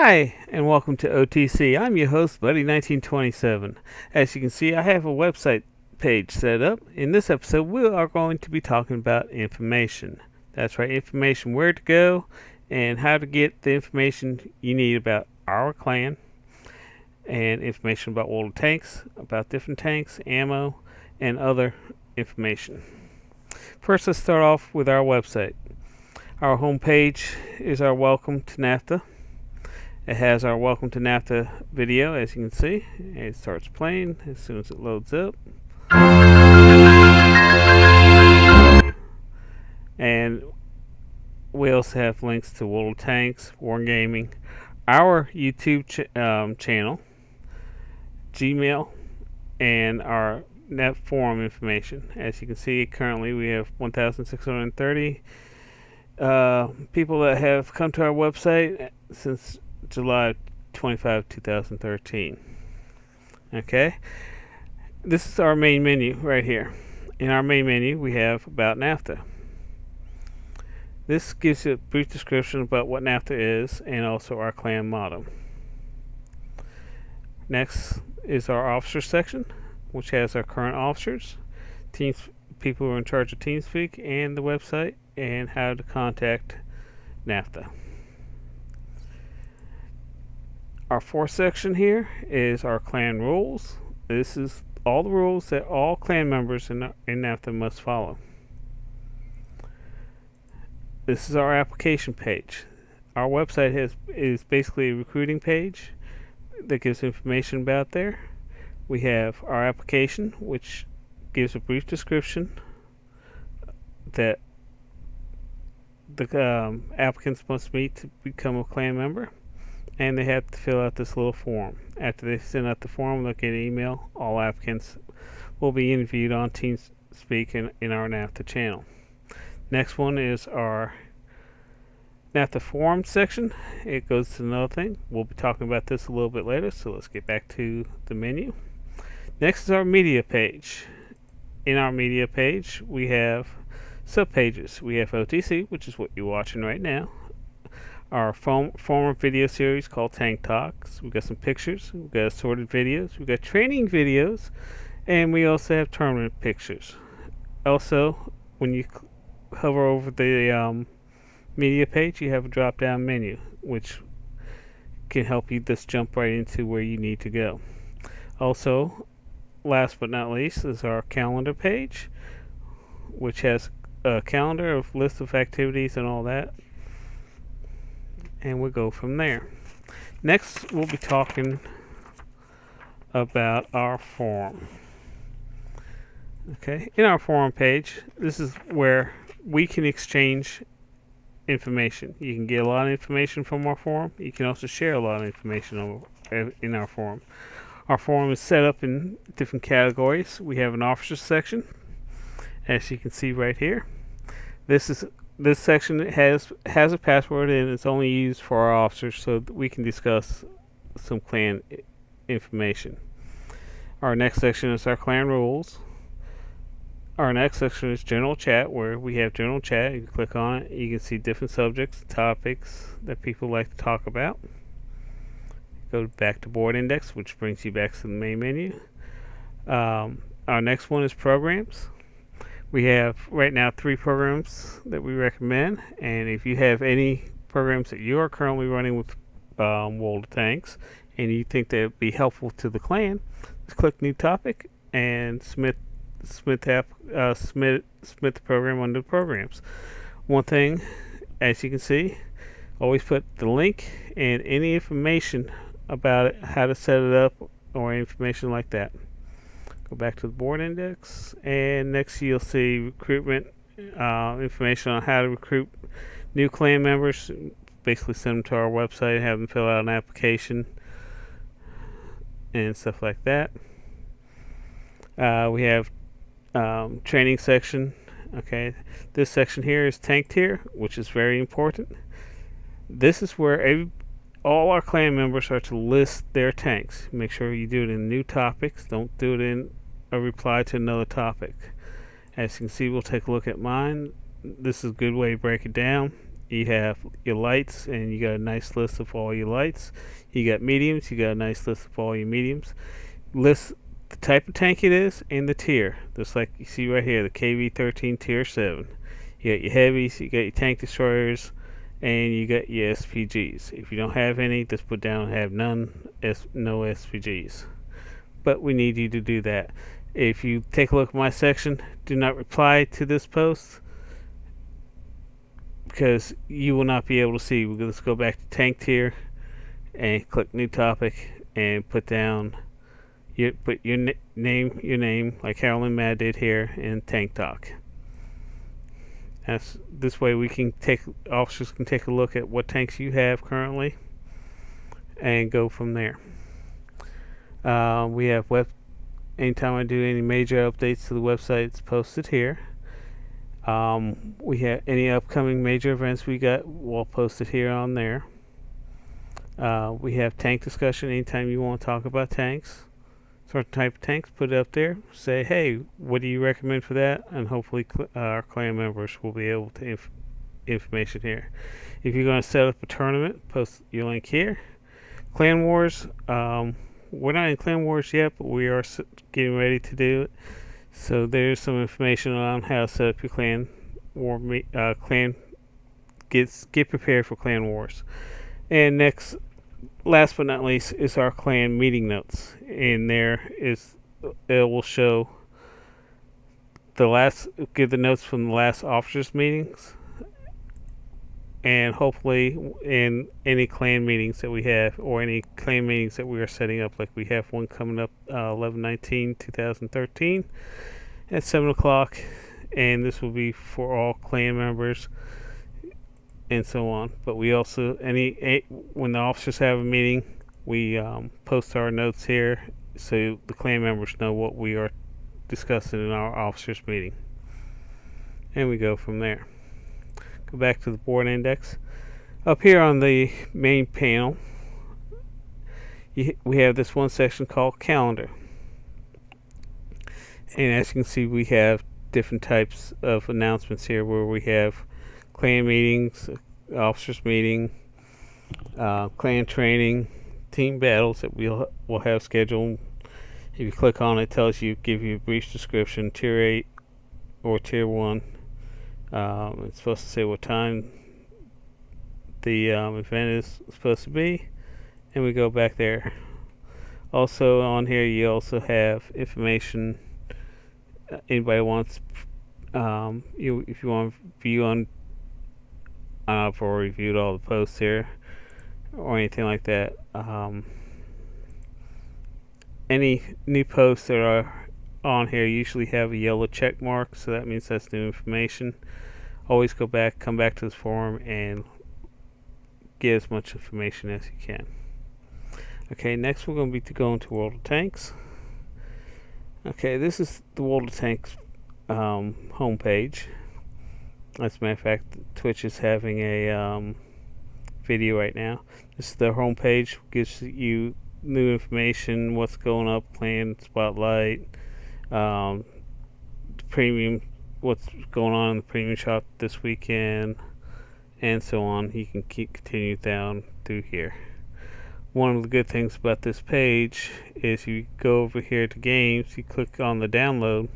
Hi, and welcome to OTC. I'm your host, Buddy1927. As you can see, I have a website page set up. In this episode, we are going to be talking about information. That's right, information, where to go, and how to get the information you need about our clan, and information about World of Tanks, about different tanks, ammo, and other information. First, let's start off with our website. Our homepage is our Welcome to NAFTA. It has our Welcome to NAFTA video, as you can see. It starts playing as soon as it loads up. And we also have links to World of Tanks, Wargaming, our YouTube channel, Gmail, and our net forum information. As you can see, currently we have 1,630 people that have come to our website since July 25, 2013. Okay, this is our main menu right here. In our main menu, we have About NAFTA. This gives you a brief description about what NAFTA is and also our clan motto. Next is our officers section, which has our current officers, teams, people who are in charge of TeamSpeak, and the website, and how to contact NAFTA. Our fourth section here is our clan rules. This is all the rules that all clan members in NAFTA must follow. This is our application page. Our website is basically a recruiting page that gives information about there. We have our application, which gives a brief description that the applicants must meet to become a clan member. And they have to fill out this little form. After they send out the form, they'll get an email. All applicants will be interviewed on TeamSpeak in our NAFTA channel. Next one is our NAFTA forum section. It goes to another thing. We'll be talking about this a little bit later, so let's get back to the menu. Next is our media page. In our media page, we have subpages. We have OTC, which is what you're watching right now. Our former video series called Tank Talks. We've got some pictures. We've got assorted videos. We've got training videos. And we also have tournament pictures. Also, when you hover over the media page, you have a drop-down menu, which can help you just jump right into where you need to go. Also, last but not least, is our calendar page, which has a calendar of list of activities and all that. And we'll go from there. Next, we'll be talking about our forum. Okay, in our forum page, this is where we can exchange information. You can get a lot of information from our forum. You can also share a lot of information in our forum. Our forum is set up in different categories. We have an officers section, as you can see right here. This section has a password, and it's only used for our officers so that we can discuss some clan information. Our next section is our clan rules. Our next section is general chat, where we have general chat. You can click on it. You can see different subjects, topics that people like to talk about. Go back to board index, which brings you back to the main menu. Our next one is programs. We have right now 3 programs that we recommend, and if you have any programs that you are currently running with World of Tanks and you think that would be helpful to the clan, just click new topic and submit the program under the programs. One thing, as you can see, always put the link and any information about it, how to set it up, or information like that. Go back to the board index, and next you'll see recruitment information on how to recruit new clan members. Basically send them to our website, have them fill out an application and stuff like that. We have training section. Okay, this section here is tank tier, which is very important. This is where all our clan members are to list their tanks. Make sure you do it in new topics. Don't do it in a reply to another topic. As you can see, we'll take a look at mine. This is a good way to break it down. You have your lights, and you got a nice list of all your lights. You got mediums, you got a nice list of all your mediums. List the type of tank it is and the tier. Just like you see right here, the KV-13 Tier 7. You got your heavies, you got your tank destroyers, and you got your SPGs. If you don't have any, just put down have none, no SPGs. But we need you to do that. If you take a look at my section, do not reply to this post because you will not be able to see. Let's go back to tank tier and click new topic and put down put your name like Carolyn Mad did here in tank talk. This way we can officers can take a look at what tanks you have currently and go from there. We have anytime I do any major updates to the website, it's posted here. We have any upcoming major events we'll post it here on there. We have tank discussion anytime you want to talk about tanks. Certain type of tanks, put it up there. Say, hey, what do you recommend for that? And hopefully our clan members will be able to information here. If you're going to set up a tournament, post your link here. Clan Wars, we're not in Clan Wars yet, but we are getting ready to do it. So there's some information on how to set up your clan war. Get prepared for Clan Wars. And last but not least, is our clan meeting notes. And it will show give the notes from the last officers meetings, and hopefully in any clan meetings that we have, or any clan meetings that we are setting up. Like we have one coming up 11/19/2013 at 7 o'clock, and this will be for all clan members and so on. But we also when the officers have a meeting, we post our notes here so the clan members know what we are discussing in our officers meeting, and we go from there. Go back to the board index. Up here on the main panel, we have this one section called calendar, and as you can see, we have different types of announcements here, where we have clan meetings, officers meeting, clan training, team battles that we'll have scheduled. If you click on it, gives you a brief description, tier 8 or tier 1. It's supposed to say what time the event is supposed to be, and we go back there. Also on here, you also have information. Anybody wants if you want to view on I've already reviewed all the posts here or anything like that. Any new posts that are on here usually have a yellow check mark, so that means that's new information. Always come back to this forum and get as much information as you can. Okay, next we're going to be going to World of Tanks. Okay, this is the World of Tanks homepage. As a matter of fact, Twitch is having a video right now. This is their homepage. Gives you new information, what's going up, clan spotlight, the premium, what's going on in the premium shop this weekend, and so on. You can continue down through here. One of the good things about this page is you go over here to games, you click on the download.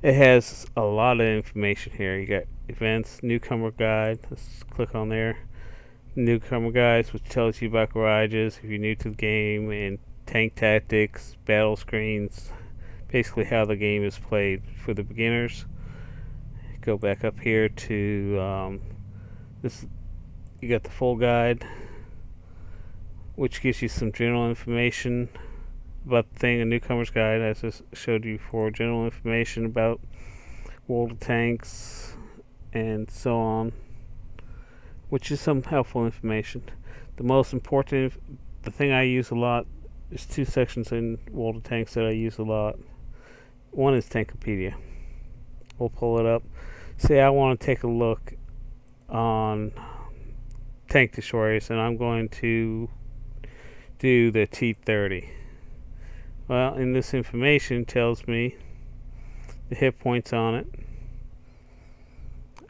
It has a lot of information here. You got events, newcomer guide. Let's click on there. Newcomer guides, which tells you about garages if you're new to the game, and tank tactics, battle screens, basically how the game is played for the beginners. Go back up here to this. You got the full guide, which gives you some general information about the thing. A newcomer's guide, as I showed you before, general information about World of Tanks and so on, which is some helpful information. The most important, the thing I use a lot, there's two sections in World of Tanks that I use a lot. One is Tankopedia. We'll pull it up. Say I want to take a look on tank destroyers, and I'm going to do the T-30. Well, and this information tells me the hit points on it,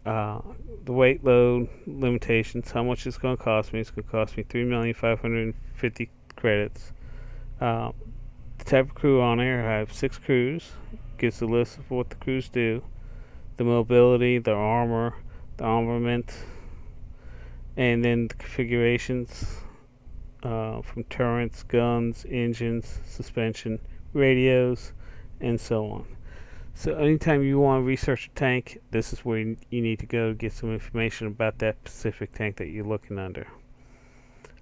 uh, the weight load limitations, how much it's going to cost me. It's going to cost me 3,550 credits. Uh, the type of crew on there, I have 6 crews. Gives a list of what the crews do, the mobility, the armor, the armament, and then the configurations from turrets, guns, engines, suspension, radios, and so on. So anytime you want to research a tank, this is where you need to go to get some information about that specific tank that you're looking under.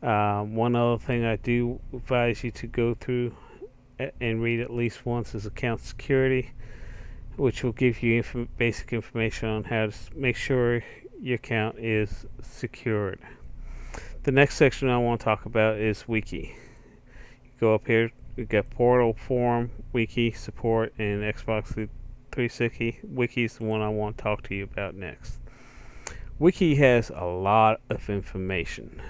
One other thing I do advise you to go through and read at least once is account security, which will give you basic information on how to make sure your account is secured. The next section I want to talk about is wiki. You go up here, you got portal, forum, wiki, support, and Xbox 360. Wiki is the one I want to talk to you about next. Wiki has a lot of information.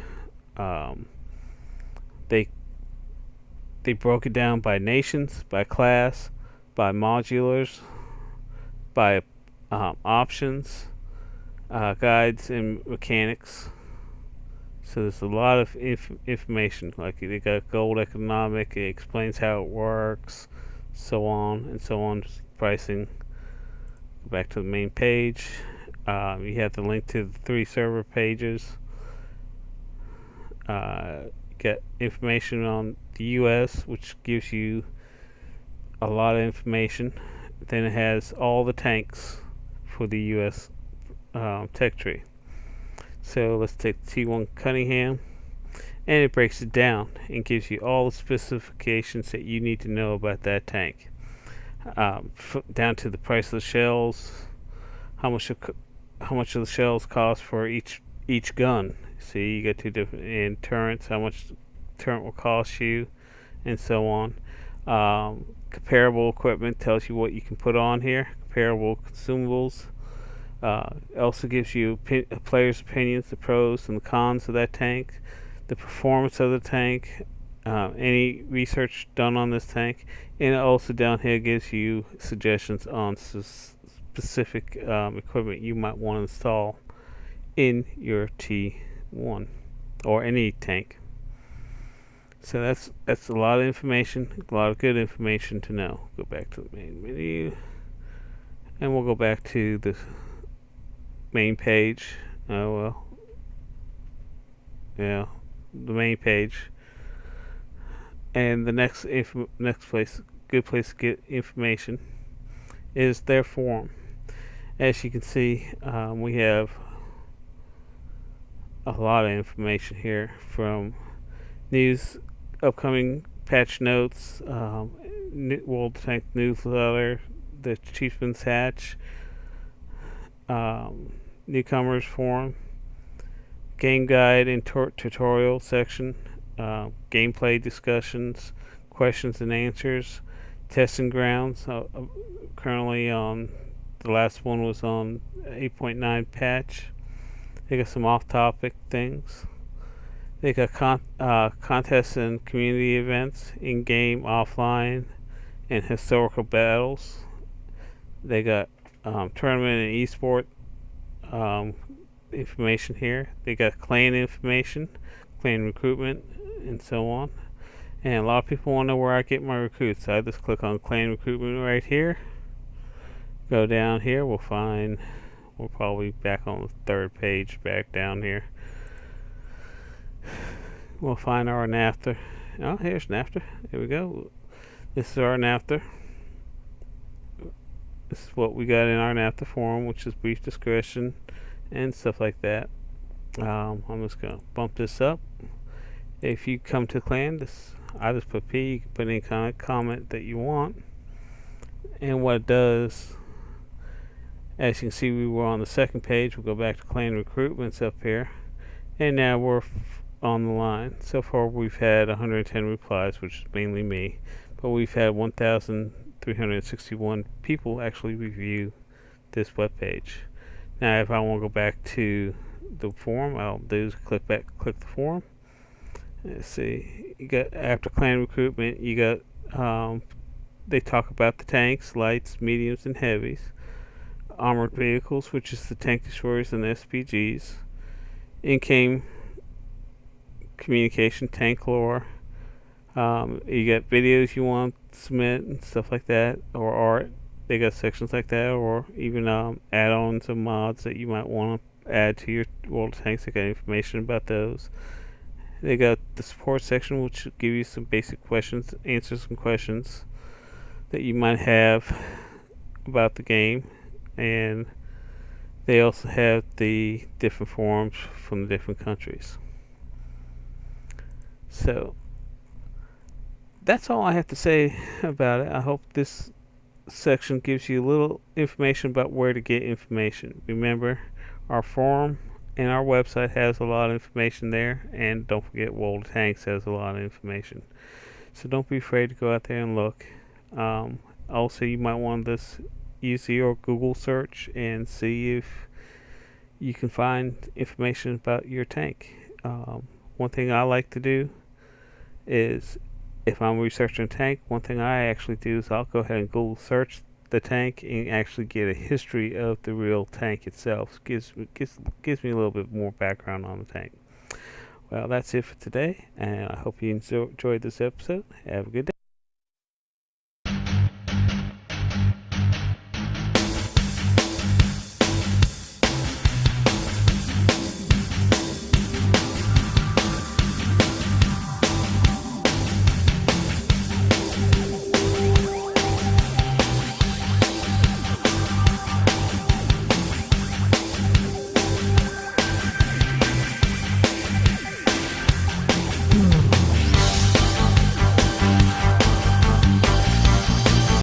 They broke it down by nations, by class, by modulars, by options, guides, and mechanics. So there's a lot of information. Like they got gold economic, it explains how it works, so on and so on. Pricing. Go back to the main page. You have the link to the 3 server pages. Get information on the U.S., which gives you a lot of information. Then it has all the tanks for the U.S. Tech tree. So let's take the T1 Cunningham, and it breaks it down and gives you all the specifications that you need to know about that tank, down to the price of the shells, how much of the shells cost for each gun. See, you got 2 different, and turrets, how much the turret will cost you, and so on. Comparable equipment tells you what you can put on here. Comparable consumables. Also gives you players' opinions, the pros and the cons of that tank, the performance of the tank, any research done on this tank, and also down here gives you suggestions on specific equipment you might want to install in your T1 or any tank. So that's a lot of information, a lot of good information to know. Go back to the main menu, and we'll go back to the main page. The main page. And the next good place to get information is their forum. As you can see, we have a lot of information here, from news, upcoming patch notes, World Tank newsletter, the Chiefman's Hatch, newcomers forum, game guide and tutorial section, gameplay discussions, questions and answers, testing grounds. Currently on the last one was on 8.9 patch. They got some off-topic things. They got contests and community events, in-game, offline, and historical battles. They got tournament and esport information here. They got clan information, clan recruitment, and so on. And a lot of people want to know where I get my recruits. So I just click on clan recruitment right here. Go down here. We're probably back on the 3rd page, back down here. We'll find our NAFTA. Oh, here's NAFTA. There we go. This is our NAFTA. This is what we got in our NAFTA forum, which is brief discussion and stuff like that. I'm just going to bump this up. If you come to clan, I just put P. You can put any kind of comment that you want. And what it does, as you can see, we were on the 2nd page. We'll go back to clan recruitments up here. And now we're on the line. So far we've had 110 replies, which is mainly me. But we've had 1,361 people actually review this web page. Now if I want to go back to the forum, I'll do is click the forum. Let's see. You got, after clan recruitment, you got they talk about the tanks, lights, mediums, and heavies. armored vehicles, which is the tank destroyers and the SPGs. In-game communication, tank lore. You got videos you want to submit and stuff like that, or art. They got sections like that, or even add-ons and mods that you might want to add to your World of Tanks. They got information about those. They got the support section, which will give you some basic questions, answer some questions that you might have about the game, and they also have the different forums from the different countries. So that's all I have to say about it. I hope this section gives you a little information about where to get information. Remember, our forum and our website has a lot of information there, and don't forget World of Tanks has a lot of information. So don't be afraid to go out there and look. Also, you might want to use your Google search and see if you can find information about your tank. One thing I like to do is, if I'm researching a tank, one thing I actually do is I'll go ahead and Google search the tank and actually get a history of the real tank itself. Gives me a little bit more background on the tank. Well, that's it for today, and I hope you enjoyed this episode. Have a good day.